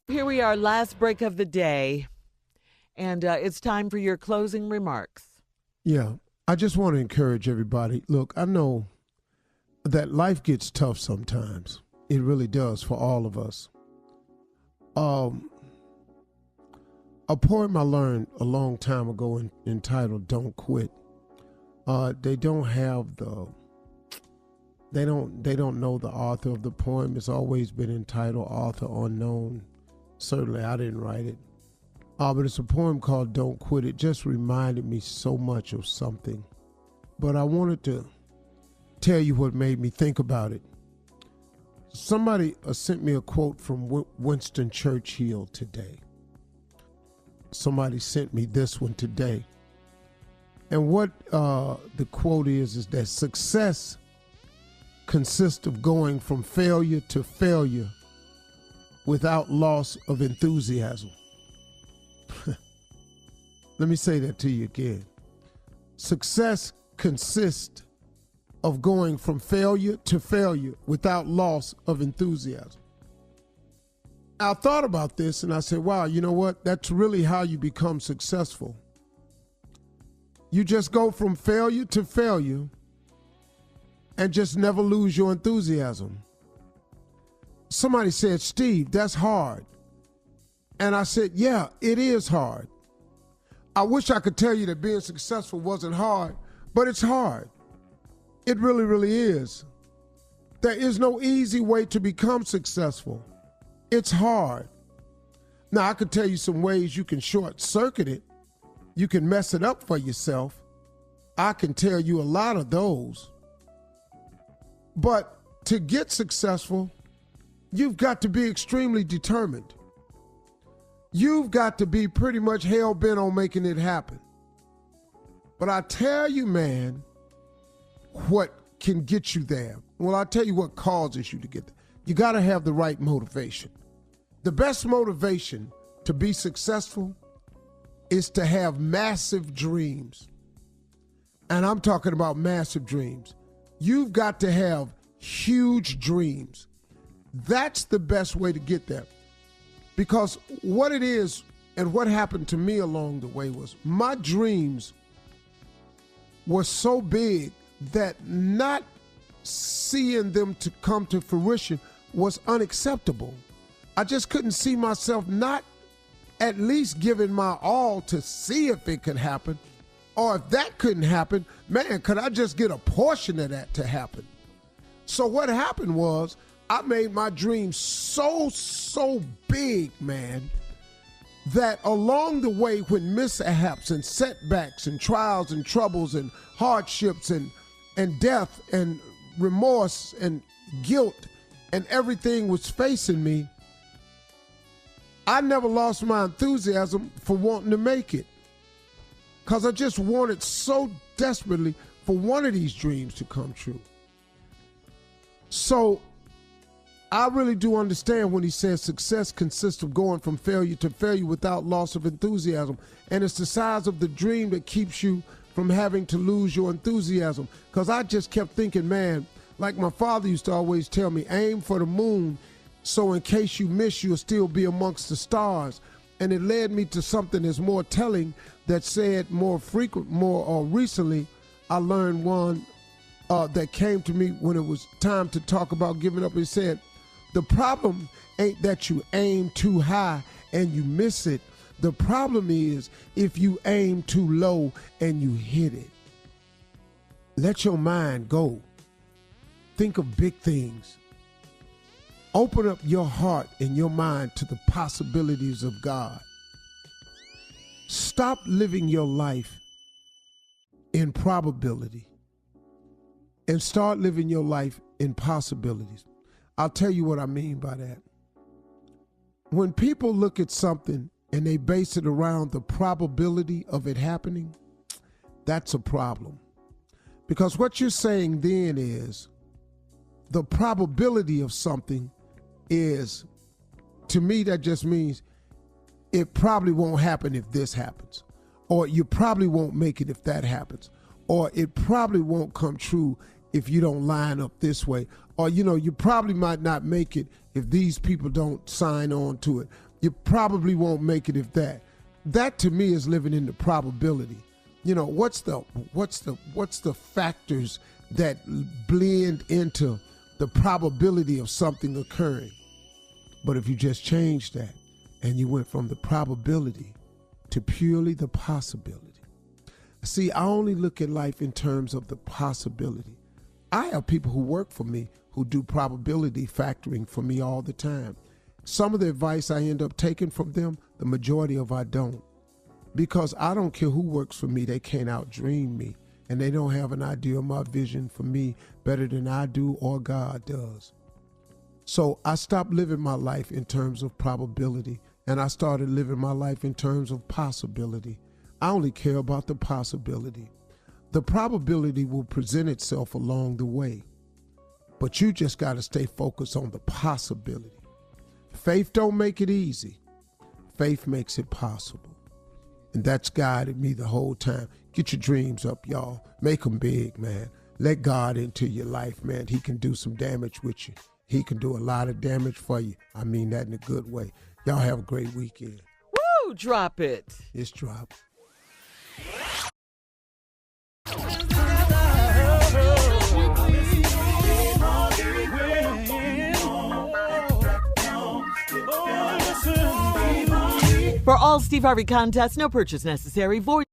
Here we are, last break of the day, and it's time for your closing remarks. Yeah, I just want to encourage everybody. Look, I know that life gets tough sometimes. It really does for all of us. A poem I learned a long time ago entitled "Don't Quit." They don't have they don't know the author of the poem. It's always been entitled "Author Unknown." Certainly, I didn't write it. But it's a poem called "Don't Quit." It just reminded me so much of something. But I wanted to tell you what made me think about it. Somebody sent me a quote from Winston Churchill today. Somebody sent me this one today. And what the quote is that success consists of going from failure to failure without loss of enthusiasm. Let me say that to you again. Success consists of going from failure to failure without loss of enthusiasm. I thought about this and I said, wow, you know what? That's really how you become successful. You just go from failure to failure and just never lose your enthusiasm. Somebody said, Steve, that's hard. And I said, yeah, it is hard. I wish I could tell you that being successful wasn't hard, but it's hard. It really, really is. There is no easy way to become successful. It's hard. Now, I could tell you some ways you can short circuit it. You can mess it up for yourself. I can tell you a lot of those. But to get successful, you've got to be extremely determined. You've got to be pretty much hell-bent on making it happen. But I tell you, man, what can get you there? Well, I'll tell you what causes you to get there. You got to have the right motivation. The best motivation to be successful is to have massive dreams. And I'm talking about massive dreams. You've got to have huge dreams. That's the best way to get there. Because what it is and what happened to me along the way was my dreams were so big that not seeing them to come to fruition was unacceptable. I just couldn't see myself not at least giving my all to see if it could happen. Or if that couldn't happen, man, could I just get a portion of that to happen? So what happened was I made my dreams so big, man, that along the way when mishaps and setbacks and trials and troubles and hardships and death and remorse and guilt and everything was facing me, I never lost my enthusiasm for wanting to make it. Because I just wanted so desperately for one of these dreams to come true. So I really do understand when he says success consists of going from failure to failure without loss of enthusiasm. And it's the size of the dream that keeps you from having to lose your enthusiasm. Because I just kept thinking, man, like my father used to always tell me, aim for the moon so in case you miss, you'll still be amongst the stars. And it led me to something that's more telling that said more recently, I learned one that came to me when it was time to talk about giving up. It said, the problem ain't that you aim too high and you miss it. The problem is if you aim too low and you hit it. Let your mind go. Think of big things. Open up your heart and your mind to the possibilities of God. Stop living your life in probability and start living your life in possibilities. I'll tell you what I mean by that. When people look at something and they base it around the probability of it happening, that's a problem. Because what you're saying then is the probability of something is, to me, that just means it probably won't happen if this happens, or you probably won't make it if that happens, or it probably won't come true if you don't line up this way, or you probably might not make it if these people don't sign on to it. You probably won't make it if that. That to me is living in the probability. You know, what's the factors that blend into the probability of something occurring? But if you just change that and you went from the probability to purely the possibility. See, I only look at life in terms of the possibility. I have people who work for me who do probability factoring for me all the time. Some of the advice I end up taking from them, the majority of I don't. Because I don't care who works for me, they can't outdream me. And they don't have an idea of my vision for me better than I do or God does. So I stopped living my life in terms of probability, and I started living my life in terms of possibility. I only care about the possibility. The probability will present itself along the way, but you just got to stay focused on the possibility. Faith don't make it easy. Faith makes it possible. And that's guided me the whole time. Get your dreams up, y'all. Make them big, man. Let God into your life, man. He can do some damage with you. He can do a lot of damage for you. I mean that in a good way. Y'all have a great weekend. Woo! Drop it. It's drop. For all Steve Harvey contests, no purchase necessary. Void.